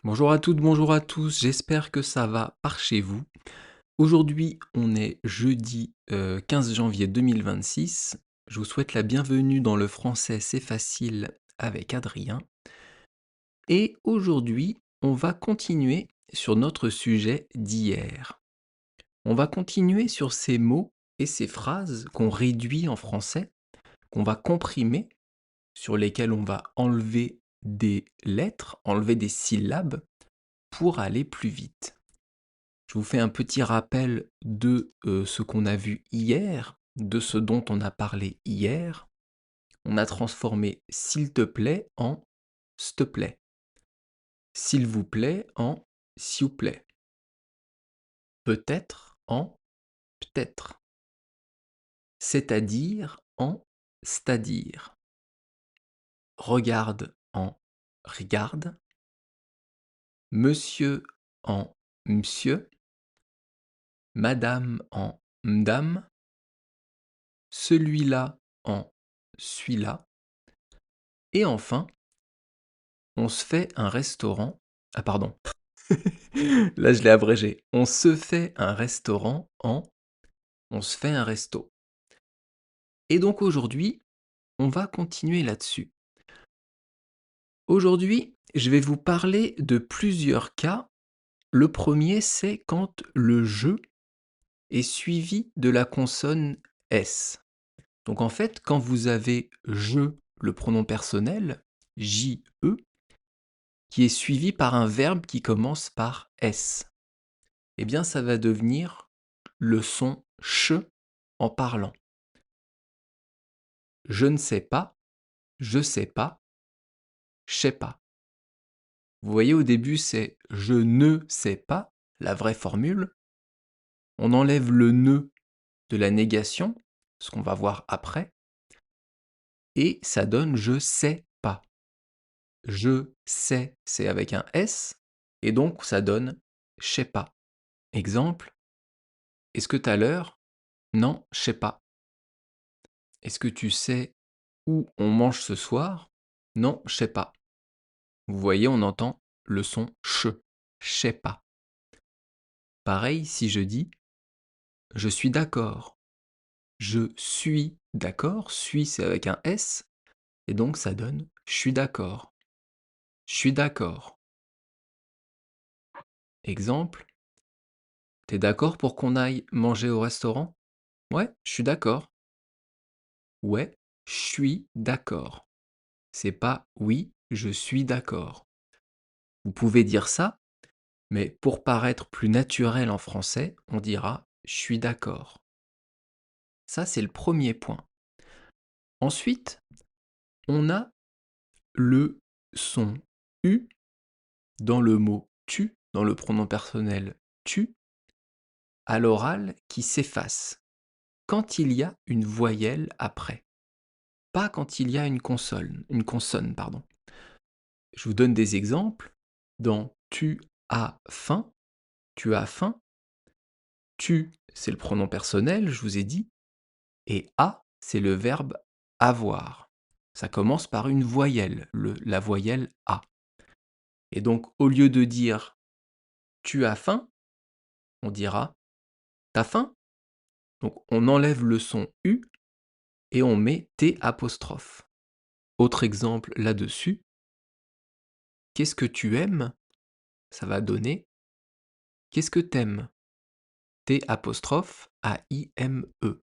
Bonjour à toutes, bonjour à tous, j'espère que ça va par chez vous. Aujourd'hui, on est jeudi 15 janvier 2026. Je vous souhaite la bienvenue dans le français C'est facile avec Adrien. Et aujourd'hui, on va continuer sur notre sujet d'hier. On va continuer sur ces mots et ces phrases qu'on réduit en français, qu'on va comprimer, sur lesquels on va enlever des lettres, enlever des syllabes pour aller plus vite. Je vous fais un petit rappel de ce qu'on a vu hier, de ce dont on a parlé hier. On a transformé s'il te plaît en s'te plaît. S'il vous plaît en s'il vous plaît. Peut-être en peut-être. C'est-à-dire en c'est-à-dire. Regarde en regarde. Monsieur en monsieur. Madame en m'dame. Celui-là en celui-là. Et enfin, on se fait un restaurant. Ah pardon. Là, je l'ai abrégé. On se fait un restaurant en on se fait un resto. Et donc aujourd'hui, on va continuer là-dessus. Aujourd'hui, je vais vous parler de plusieurs cas. Le premier, c'est quand le je est suivi de la consonne S. Donc en fait, quand vous avez je, le pronom personnel, J-E, qui est suivi par un verbe qui commence par S, eh bien ça va devenir le son ch en parlant. Je ne sais pas, je sais pas, je sais pas. Vous voyez, au début, c'est je ne sais pas, la vraie formule. On enlève le ne de la négation, ce qu'on va voir après, et ça donne je sais pas. Je sais, c'est avec un S, et donc ça donne je sais pas. Exemple, est-ce que t'as l'heure? Non, je sais pas. Est-ce que tu sais où on mange ce soir? Non, je sais pas. Vous voyez, on entend le son ch, je sais pas. Pareil si je dis je suis d'accord. Je suis d'accord, suis c'est avec un S, et donc ça donne je suis d'accord. Je suis d'accord. Exemple, t'es d'accord pour qu'on aille manger au restaurant? Ouais, je suis d'accord. Ouais, je suis d'accord. C'est pas oui, je suis d'accord. Vous pouvez dire ça, mais pour paraître plus naturel en français, on dira je suis d'accord. Ça, c'est le premier point. Ensuite, on a le son U dans le mot tu, dans le pronom personnel tu, à l'oral qui s'efface quand il y a une voyelle après, pas quand il y a une consonne, pardon. Je vous donne des exemples. Dans tu as faim, tu, c'est le pronom personnel, je vous ai dit, et a, c'est le verbe avoir. Ça commence par une voyelle, la voyelle a. Et donc, au lieu de dire tu as faim, on dira t'as faim. Donc, on enlève le son U et on met T apostrophe. Autre exemple là-dessus, qu'est-ce que tu aimes? Ça va donner qu'est-ce que t'aimes? T apostrophe A-I-M-E.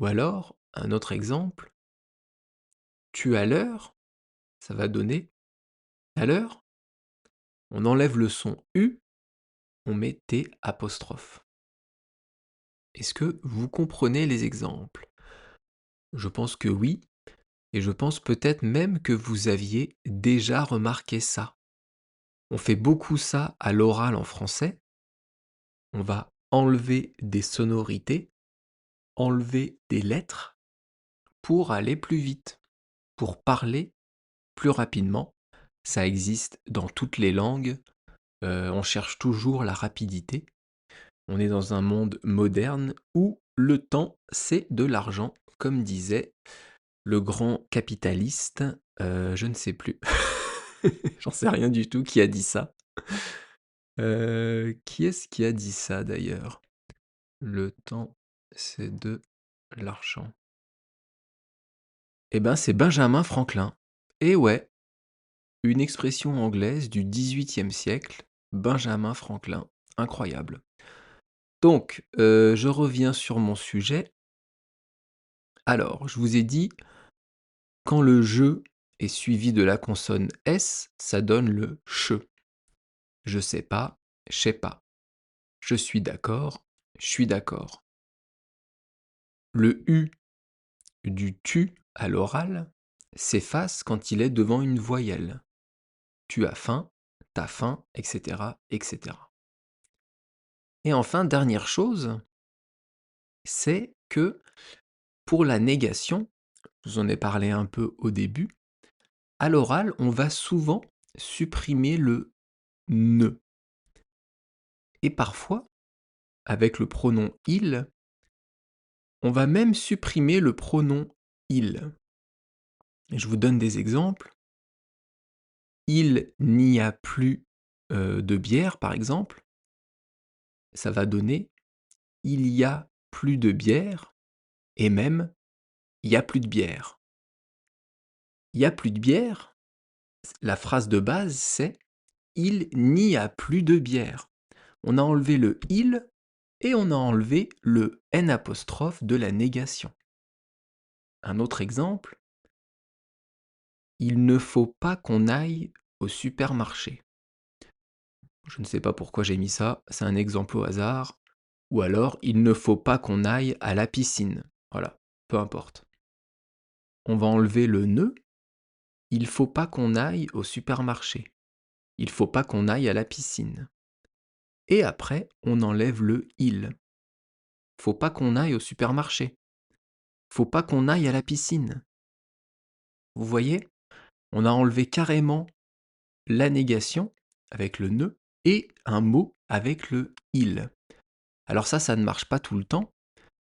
Ou alors, un autre exemple, tu as l'heure? Ça va donner à l'heure. On enlève le son U, on met T apostrophe. Est-ce que vous comprenez les exemples? Je pense que oui, et je pense peut-être même que vous aviez déjà remarqué ça. On fait beaucoup ça à l'oral en français. On va enlever des sonorités, enlever des lettres pour aller plus vite, pour parler plus rapidement. Ça existe dans toutes les langues. On cherche toujours la rapidité. On est dans un monde moderne où le temps, c'est de l'argent, comme disait le grand capitaliste, je ne sais plus. J'en sais rien du tout. Qui a dit ça? Qui est-ce qui a dit ça d'ailleurs? Le temps, c'est de l'argent. Eh ben, c'est Benjamin Franklin. Et ouais, une expression anglaise du XVIIIe siècle, Benjamin Franklin. Incroyable. Donc, je reviens sur mon sujet. Alors, je vous ai dit, quand le «je» est suivi de la consonne S, ça donne le «che». Je sais pas, je sais pas. Je suis d'accord, je suis d'accord. Le U du «tu» à l'oral s'efface quand il est devant une voyelle. Tu as faim, tu faim, etc., etc. Et enfin, dernière chose, c'est que pour la négation, je vous en ai parlé un peu au début, à l'oral, on va souvent supprimer le «ne» et parfois, avec le pronom «il», on va même supprimer le pronom «il». Et je vous donne des exemples. «Il n'y a plus, de bière», par exemple, ça va donner: «Il y a plus de bière» et même: «Il y a plus de bière». «Il y a plus de bière», la phrase de base, c'est: «Il n'y a plus de bière». On a enlevé le «il» et on a enlevé le N apostrophe de la négation. Un autre exemple: «Il ne faut pas qu'on aille au supermarché». Je ne sais pas pourquoi j'ai mis ça, c'est un exemple au hasard. Ou alors: «Il ne faut pas qu'on aille à la piscine». Voilà, peu importe. On va enlever le «ne», il faut pas qu'on aille au supermarché. Il faut pas qu'on aille à la piscine. Et après, on enlève le «il». Faut pas qu'on aille au supermarché. Faut pas qu'on aille à la piscine. Vous voyez? On a enlevé carrément la négation avec le «ne» et un mot avec le «il». Alors ça ne marche pas tout le temps,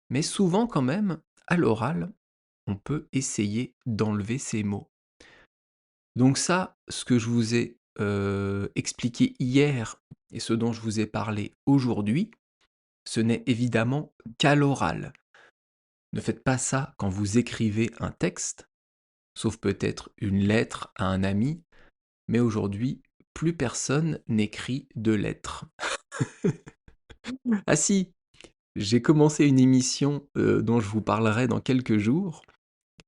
mais souvent quand même, à l'oral, on peut essayer d'enlever ces mots. Donc ça, ce que je vous ai, expliqué hier et ce dont je vous ai parlé aujourd'hui, ce n'est évidemment qu'à l'oral. Ne faites pas ça quand vous écrivez un texte, sauf peut-être une lettre à un ami, mais aujourd'hui, plus personne n'écrit de lettres. Ah si, j'ai commencé une émission, dont je vous parlerai dans quelques jours,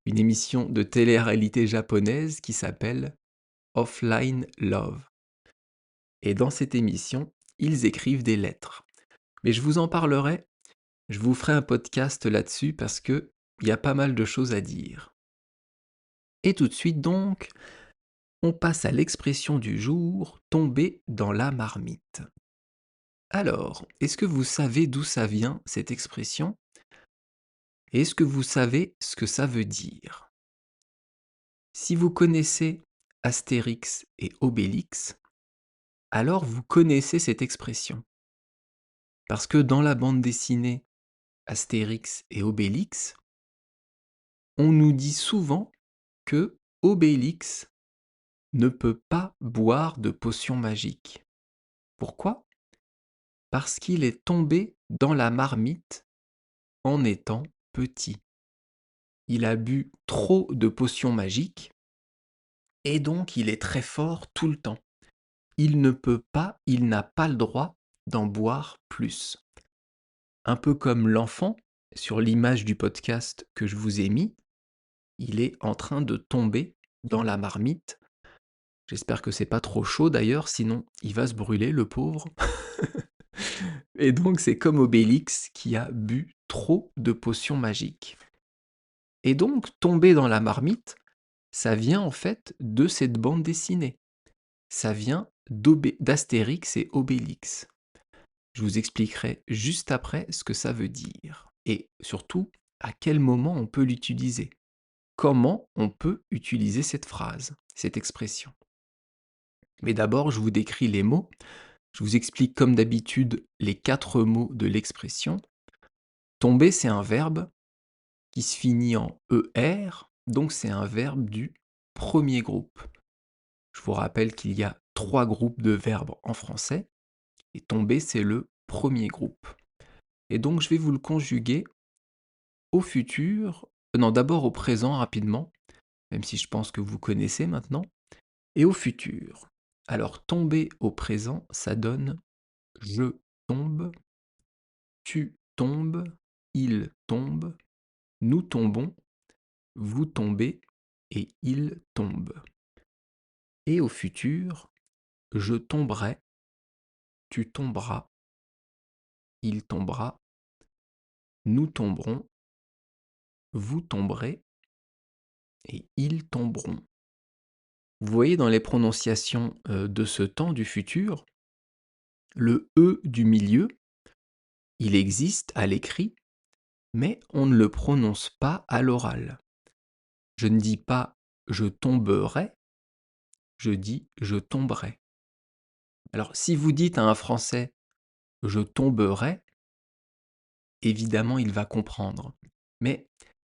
une émission de télé-réalité japonaise qui s'appelle Offline Love. Et dans cette émission, ils écrivent des lettres. Mais je vous en parlerai, je vous ferai un podcast là-dessus parce qu'il y a pas mal de choses à dire. Et tout de suite donc, on passe à l'expression du jour, tomber dans la marmite. Alors, est-ce que vous savez d'où ça vient, cette expression? Et est-ce que vous savez ce que ça veut dire? Si vous connaissez Astérix et Obélix, alors vous connaissez cette expression. Parce que dans la bande dessinée Astérix et Obélix, on nous dit souvent que Obélix ne peut pas boire de potions magiques. Pourquoi? Parce qu'il est tombé dans la marmite en étant petit. Il a bu trop de potions magiques et donc il est très fort tout le temps. Il ne peut pas, il n'a pas le droit d'en boire plus. Un peu comme l'enfant, sur l'image du podcast que je vous ai mis, il est en train de tomber dans la marmite. J'espère que c'est pas trop chaud d'ailleurs, sinon il va se brûler le pauvre. Et donc c'est comme Obélix qui a bu trop de potions magiques. Et donc tomber dans la marmite, ça vient en fait de cette bande dessinée. Ça vient d'Astérix et Obélix. Je vous expliquerai juste après ce que ça veut dire. Et surtout, à quel moment on peut l'utiliser. Comment on peut utiliser cette phrase, cette expression. Mais d'abord, je vous décris les mots. Je vous explique comme d'habitude les 4 mots de l'expression. Tomber, c'est un verbe qui se finit en ER, donc c'est un verbe du premier groupe. Je vous rappelle qu'il y a 3 groupes de verbes en français et tomber, c'est le premier groupe. Et donc je vais vous le conjuguer au futur, non d'abord au présent rapidement, même si je pense que vous connaissez maintenant, et au futur. Alors tomber au présent, ça donne je tombe, tu tombes, il tombe, nous tombons, vous tombez et il tombe. Et au futur, je tomberai, tu tomberas, il tombera, nous tomberons, vous tomberez et ils tomberont. Vous voyez dans les prononciations de ce temps du futur, le E du milieu, il existe à l'écrit, mais on ne le prononce pas à l'oral. Je ne dis pas je tomberai, je dis je tomberai. Alors si vous dites à un Français je tomberai, évidemment il va comprendre. Mais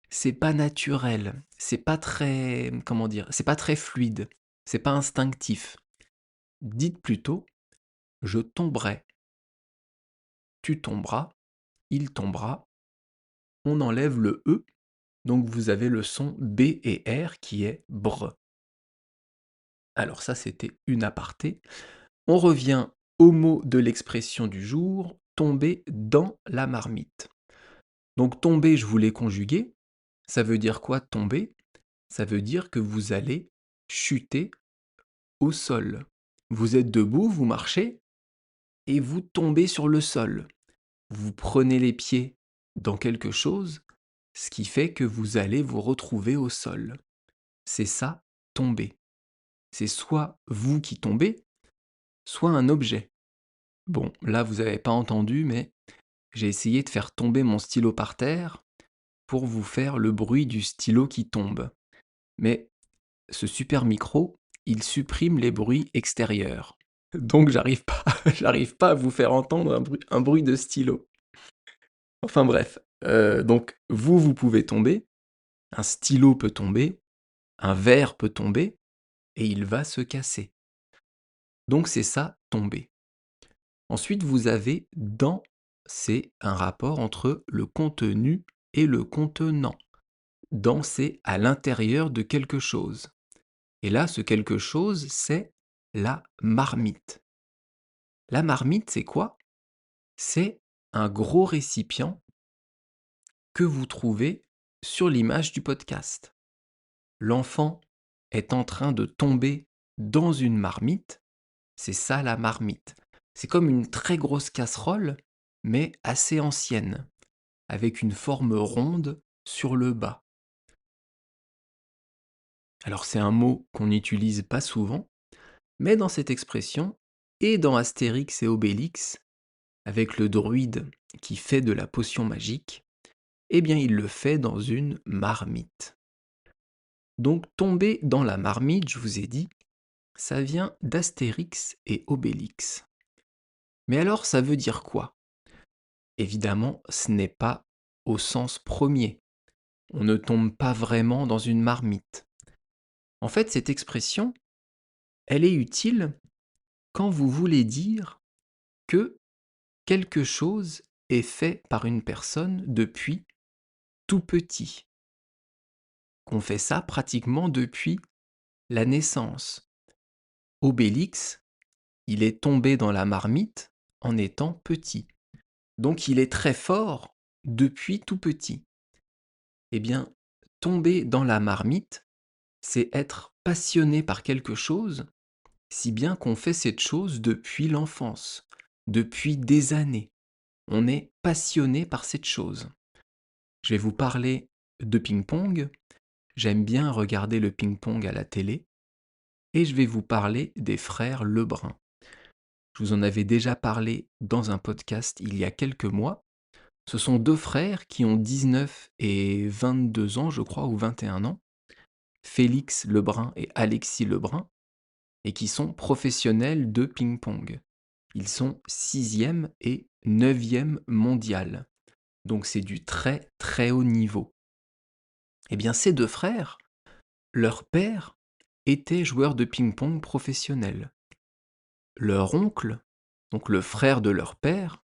c'est pas naturel, c'est pas très, comment dire, c'est pas très fluide, c'est pas instinctif. Dites plutôt je tomberai, tu tomberas, il tombera, on enlève le E, donc vous avez le son B et R qui est br. Alors ça c'était une aparté. On revient au mot de l'expression du jour, tomber dans la marmite. Donc tomber, je vous l'ai conjugué. Ça veut dire quoi tomber? Ça veut dire que vous allez chuter au sol. Vous êtes debout, vous marchez et vous tombez sur le sol. Vous prenez les pieds dans quelque chose, ce qui fait que vous allez vous retrouver au sol. C'est ça, tomber. C'est soit vous qui tombez, soit un objet. Bon, là vous n'avez pas entendu, mais j'ai essayé de faire tomber mon stylo par terre pour vous faire le bruit du stylo qui tombe. Mais ce super micro, il supprime les bruits extérieurs. Donc j'arrive pas, j'arrive pas à vous faire entendre un bruit de stylo. Enfin bref, donc vous pouvez tomber, un stylo peut tomber, un verre peut tomber, et il va se casser. Donc c'est ça, tomber. Ensuite, vous avez dans, c'est un rapport entre le contenu et le contenant. Dans, c'est à l'intérieur de quelque chose. Et là, ce quelque chose, c'est la marmite. La marmite, c'est quoi? C'est un gros récipient que vous trouvez sur l'image du podcast. L'enfant est en train de tomber dans une marmite, c'est ça la marmite. C'est comme une très grosse casserole, mais assez ancienne, avec une forme ronde sur le bas. Alors c'est un mot qu'on n'utilise pas souvent, mais dans cette expression, et dans Astérix et Obélix, avec le druide qui fait de la potion magique, eh bien il le fait dans une marmite. Donc tomber dans la marmite, je vous ai dit, ça vient d'Astérix et Obélix. Mais alors ça veut dire quoi? Évidemment, ce n'est pas au sens premier. On ne tombe pas vraiment dans une marmite. En fait, cette expression, elle est utile quand vous voulez dire que quelque chose est fait par une personne depuis tout petit. Qu'on fait ça pratiquement depuis la naissance. Obélix, il est tombé dans la marmite en étant petit. Donc il est très fort depuis tout petit. Eh bien, tomber dans la marmite, c'est être passionné par quelque chose, si bien qu'on fait cette chose depuis l'enfance, depuis des années. On est passionné par cette chose. Je vais vous parler de ping-pong. J'aime bien regarder le ping-pong à la télé. Et je vais vous parler des frères Lebrun. Je vous en avais déjà parlé dans un podcast il y a quelques mois. Ce sont deux frères qui ont 19 et 22 ans, je crois, ou 21 ans, Félix Lebrun et Alexis Lebrun, et qui sont professionnels de ping-pong. Ils sont 6e et 9e mondial. Donc c'est du très très haut niveau. Eh bien ces deux frères, leur père étaient joueurs de ping-pong professionnels. Leur oncle, donc le frère de leur père,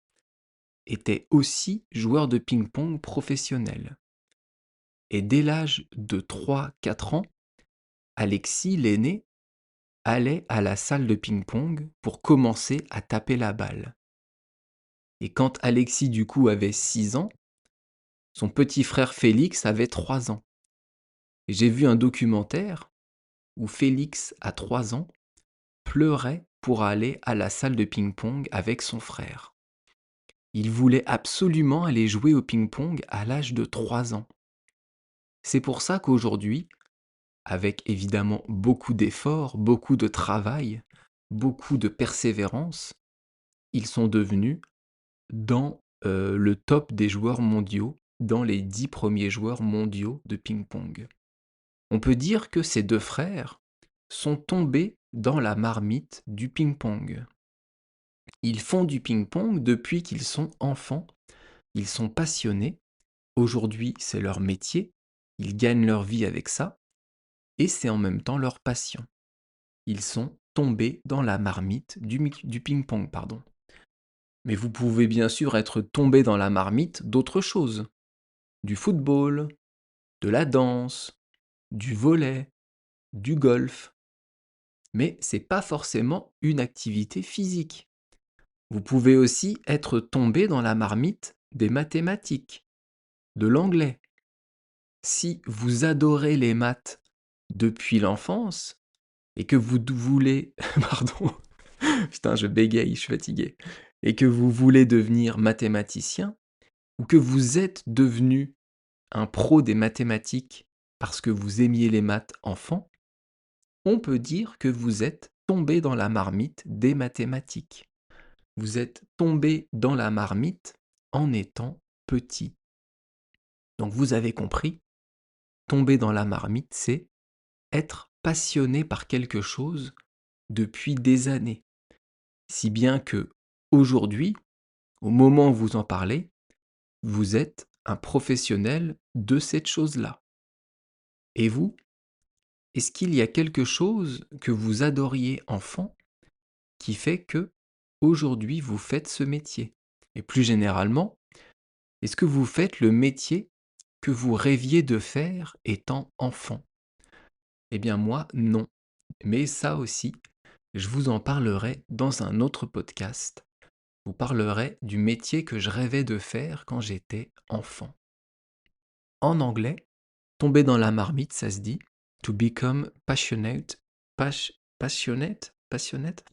était aussi joueur de ping-pong professionnel. Et dès l'âge de 3-4 ans, Alexis, l'aîné, allait à la salle de ping-pong pour commencer à taper la balle. Et quand Alexis du coup avait 6 ans, son petit frère Félix avait 3 ans. Et j'ai vu un documentaire où Félix, à 3 ans, pleurait pour aller à la salle de ping-pong avec son frère. Il voulait absolument aller jouer au ping-pong à l'âge de 3 ans. C'est pour ça qu'aujourd'hui, avec évidemment beaucoup d'efforts, beaucoup de travail, beaucoup de persévérance, ils sont devenus dans le top des joueurs mondiaux, dans les 10 premiers joueurs mondiaux de ping-pong. On peut dire que ces deux frères sont tombés dans la marmite du ping-pong. Ils font du ping-pong depuis qu'ils sont enfants, ils sont passionnés, aujourd'hui c'est leur métier, ils gagnent leur vie avec ça, et c'est en même temps leur passion. Ils sont tombés dans la marmite du ping-pong, pardon. Mais vous pouvez bien sûr être tombé dans la marmite d'autres choses. Du football, de la danse, du volley, du golf. Mais c'est pas forcément une activité physique. Vous pouvez aussi être tombé dans la marmite des mathématiques, de l'anglais. Si vous adorez les maths depuis l'enfance et que vous voulez pardon, putain, je bégaye, je suis fatigué, et que vous voulez devenir mathématicien ou que vous êtes devenu un pro des mathématiques parce que vous aimiez les maths enfant, on peut dire que vous êtes tombé dans la marmite des mathématiques. Vous êtes tombé dans la marmite en étant petit. Donc vous avez compris, tomber dans la marmite, c'est être passionné par quelque chose depuis des années. Si bien que aujourd'hui, au moment où vous en parlez, vous êtes un professionnel de cette chose-là. Et vous, est-ce qu'il y a quelque chose que vous adoriez enfant qui fait que aujourd'hui vous faites ce métier? Et plus généralement, est-ce que vous faites le métier que vous rêviez de faire étant enfant? Eh bien moi, non. Mais ça aussi, je vous en parlerai dans un autre podcast. Je vous parlerai du métier que je rêvais de faire quand j'étais enfant. En anglais, tomber dans la marmite, ça se dit to become passionate. Passionate? Passionate?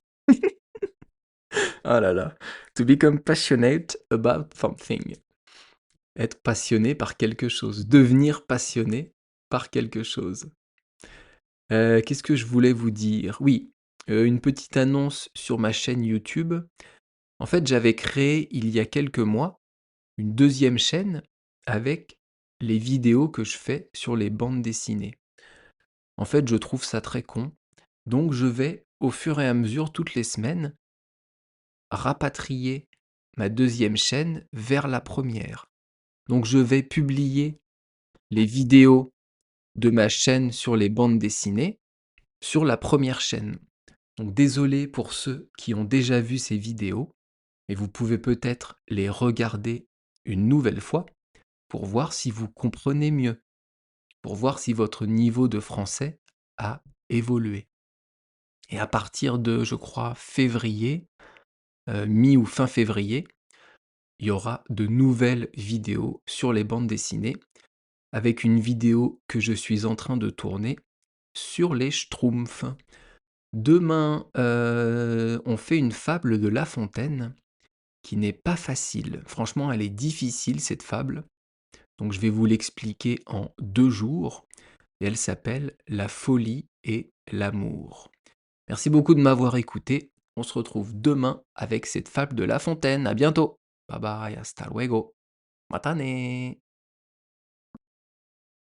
Ah là là. To become passionate about something. Être passionné par quelque chose. Devenir passionné par quelque chose. Qu'est-ce que je voulais vous dire? Oui, une petite annonce sur ma chaîne YouTube. En fait, j'avais créé il y a quelques mois une deuxième chaîne avec les vidéos que je fais sur les bandes dessinées. En fait, je trouve ça très con, donc je vais, au fur et à mesure, toutes les semaines, rapatrier ma deuxième chaîne vers la première. Donc je vais publier les vidéos de ma chaîne sur les bandes dessinées sur la première chaîne. Donc désolé pour ceux qui ont déjà vu ces vidéos, mais vous pouvez peut-être les regarder une nouvelle fois pour voir si vous comprenez mieux, pour voir si votre niveau de français a évolué. Et à partir de, je crois, février, mi ou fin février, il y aura de nouvelles vidéos sur les bandes dessinées, avec une vidéo que je suis en train de tourner sur les Schtroumpfs. Demain, on fait une fable de La Fontaine qui n'est pas facile. Franchement, elle est difficile cette fable. Donc je vais vous l'expliquer en 2 jours. Et elle s'appelle La folie et l'amour. Merci beaucoup de m'avoir écouté. On se retrouve demain avec cette fable de La Fontaine. À bientôt. Bye bye, hasta luego. Matane.